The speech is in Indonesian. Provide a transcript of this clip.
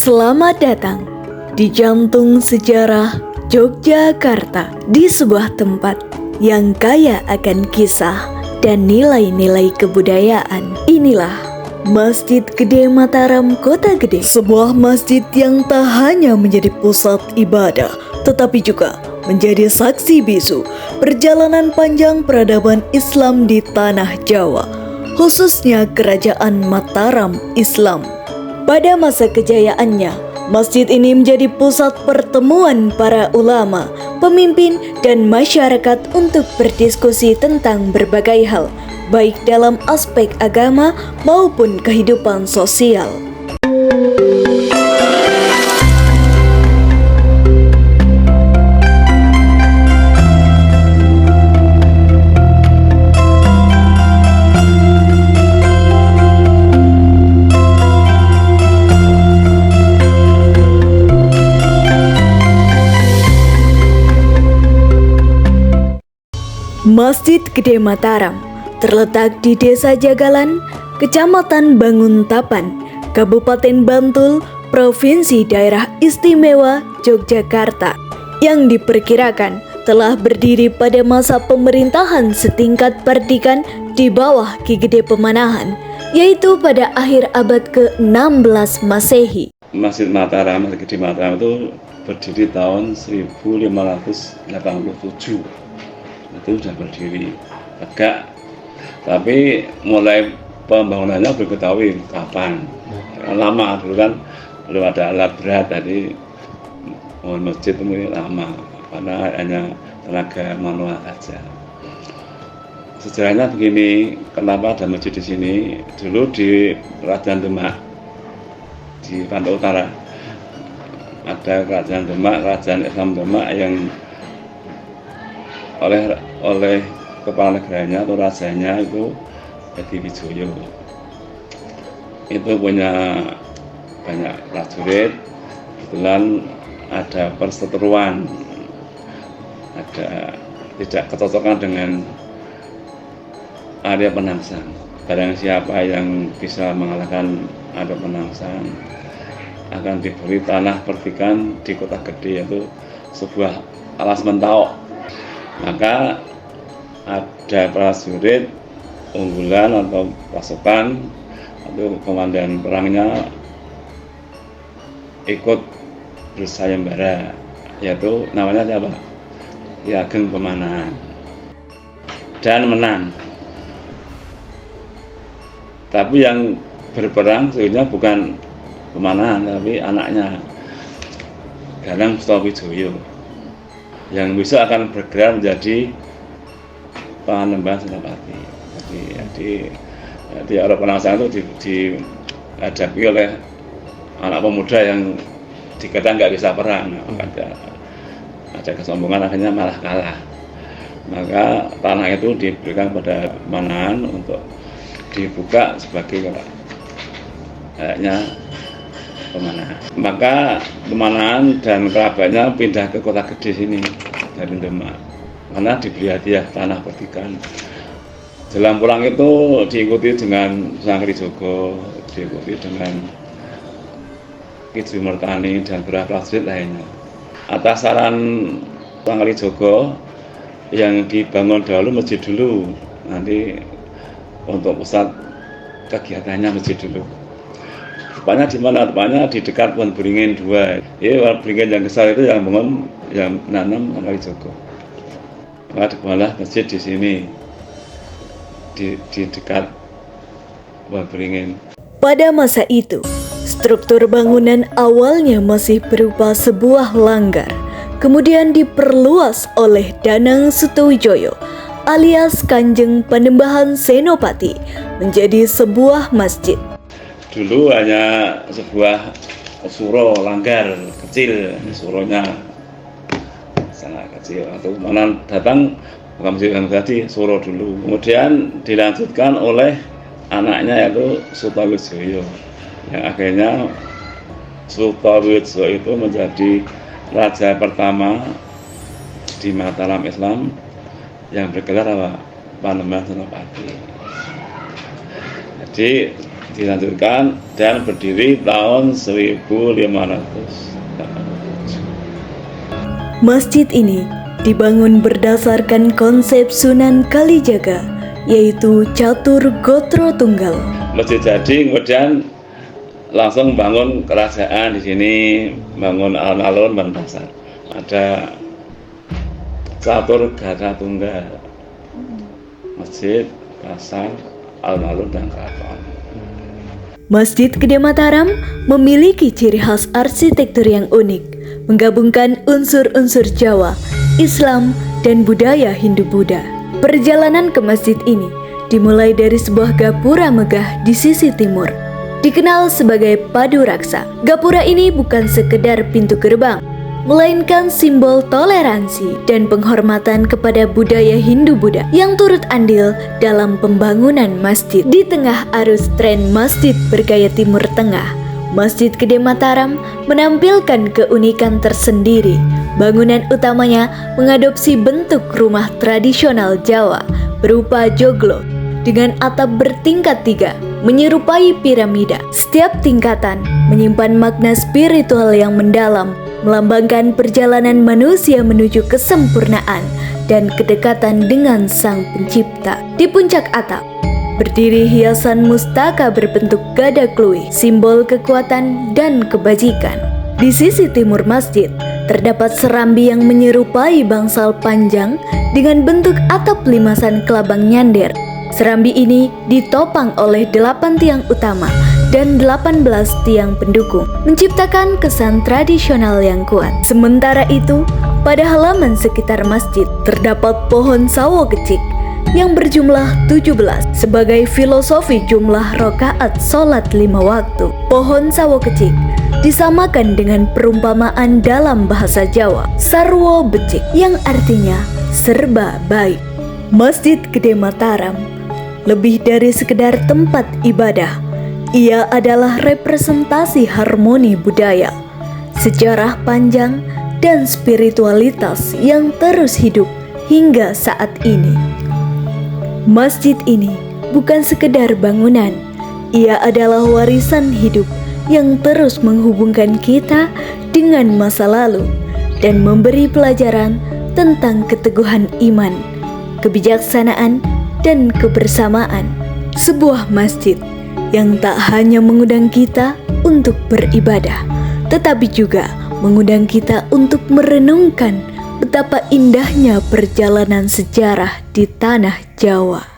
Selamat datang di jantung sejarah Yogyakarta, di sebuah tempat yang kaya akan kisah dan nilai-nilai kebudayaan. Inilah Masjid Gede Mataram, Kota Gede, sebuah masjid yang tak hanya menjadi pusat ibadah, tetapi juga menjadi saksi bisu perjalanan panjang peradaban Islam di tanah Jawa, khususnya Kerajaan Mataram Islam. Pada masa kejayaannya, masjid ini menjadi pusat pertemuan para ulama, pemimpin, dan masyarakat untuk berdiskusi tentang berbagai hal, baik dalam aspek agama maupun kehidupan sosial. Masjid Gede Mataram terletak di Desa Jagalan, Kecamatan Banguntapan, Kabupaten Bantul, Provinsi Daerah Istimewa Yogyakarta, yang diperkirakan telah berdiri pada masa pemerintahan setingkat Perdikan di bawah Ki Gede Pemanahan, yaitu pada akhir abad ke-16 Masehi. Masjid Mataram, Masjid Gede Mataram itu berdiri tahun 1587. Itu sudah berdiri tegak, tapi mulai pembangunannya belum ketahui kapan. Lama dulu kan belum ada alat berat, tadi masjid itu lama karena hanya tenaga manual saja. Sejarahnya begini, kenapa ada masjid di sini? Dulu di Kerajaan Demak di Pantai Utara ada Kerajaan Demak, Kerajaan Islam Demak yang oleh kepala negaranya atau rajanya itu Hadiwijoyo. Itu punya banyak prajurit, kebetulan ada perseteruan, ada tidak kecocokan dengan Arya Penangsang. Barang siapa yang bisa mengalahkan Arya Penangsang akan diberi tanah Perdikan di Kota Gede, yaitu sebuah alas mentawuk. Maka ada prajurit unggulan atau pasukan atau komandan perangnya ikut bersayembara, yaitu namanya siapa? Ki Ageng Pemanahan, dan menang. Tapi yang berperang sebenarnya bukan Pemanahan, tapi anaknya Danang Sustowijoyo, yang besok akan bergerak menjadi Panembahan Senopati. Jadi Arya Penangsang itu dihadapi oleh anak pemuda yang dikatakan nggak bisa perang. Ada kesombongan, akhirnya malah kalah. Maka tanah itu diberikan pada Pemanahan untuk dibuka sebagai kayaknya Pemanahan. Maka Pemanahan dan kerabatnya pindah ke Kota Gede sini dari Demak, karena diberi hadiah tanah Perdikan. Jalan pulang itu diikuti dengan Sang Kalijogo, diikuti dengan Ki Jumurtani dan beberapa prajurit lainnya. Atas saran Sang Kalijogo yang dibangun dahulu masjid dulu, nanti untuk pusat kegiatannya masjid dulu. Tepatnya di mana? Tepatnya di dekat Pohon Beringin 2. Pohon Beringin yang besar itu yang bangun, yang menanam Sang Kalijogo. Maka dibangunlah masjid di sini, di dekat Pohon Beringin. Pada masa itu, struktur bangunan awalnya masih berupa sebuah langgar, kemudian diperluas oleh Danang Sustowijoyo alias Kanjeng Panembahan Senopati menjadi sebuah masjid. Dulu hanya sebuah suro langgar kecil, suronya sangat kecil. Atau mana datang bukan masjid yang tadi, suro dulu. Kemudian dilanjutkan oleh anaknya yaitu Sustowijoyo, yang akhirnya Sustowijoyo itu menjadi raja pertama di Mataram Islam yang bergelar apa? Panembahan Senopati. Jadi dilanjutkan dan berdiri tahun 1500. Masjid ini dibangun berdasarkan konsep Sunan Kalijaga, yaitu Catur Gotro Tunggal. Masjid jadi kemudian langsung bangun kerajaan di sini, bangun alun-alun dan pasar. Ada Catur Gotro Tunggal, masjid, pasar, alun-alun dan keraton. Masjid Gede Mataram memiliki ciri khas arsitektur yang unik, menggabungkan unsur-unsur Jawa, Islam, dan budaya Hindu-Buddha. Perjalanan ke masjid ini dimulai dari sebuah gapura megah di sisi timur, dikenal sebagai Padu Raksa. Gapura ini bukan sekedar pintu gerbang, melainkan simbol toleransi dan penghormatan kepada budaya Hindu-Buddha yang turut andil dalam pembangunan masjid. Di tengah arus tren masjid bergaya Timur Tengah, Masjid Gede Mataram menampilkan keunikan tersendiri. Bangunan utamanya mengadopsi bentuk rumah tradisional Jawa berupa joglo dengan atap bertingkat 3 menyerupai piramida. Setiap tingkatan menyimpan makna spiritual yang mendalam, melambangkan perjalanan manusia menuju kesempurnaan dan kedekatan dengan Sang Pencipta. Di puncak atap berdiri hiasan mustaka berbentuk gada klui, simbol kekuatan dan kebajikan. Di sisi timur masjid terdapat serambi yang menyerupai bangsal panjang dengan bentuk atap limasan kelabang nyender. Serambi ini ditopang oleh 8 tiang utama dan 18 tiang pendukung, menciptakan kesan tradisional yang kuat. Sementara itu, pada halaman sekitar masjid terdapat pohon sawo kecik yang berjumlah 17 sebagai filosofi jumlah rakaat sholat 5 waktu. Pohon sawo kecik disamakan dengan perumpamaan dalam bahasa Jawa, sarwo becik, yang artinya serba baik. Masjid Gede Mataram lebih dari sekedar tempat ibadah. Ia adalah representasi harmoni budaya, sejarah panjang, dan spiritualitas yang terus hidup hingga saat ini. Masjid ini bukan sekedar bangunan, ia adalah warisan hidup yang terus menghubungkan kita dengan masa lalu dan memberi pelajaran tentang keteguhan iman, kebijaksanaan, dan kebersamaan. Sebuah masjid yang tak hanya mengundang kita untuk beribadah, tetapi juga mengundang kita untuk merenungkan betapa indahnya perjalanan sejarah di tanah Jawa.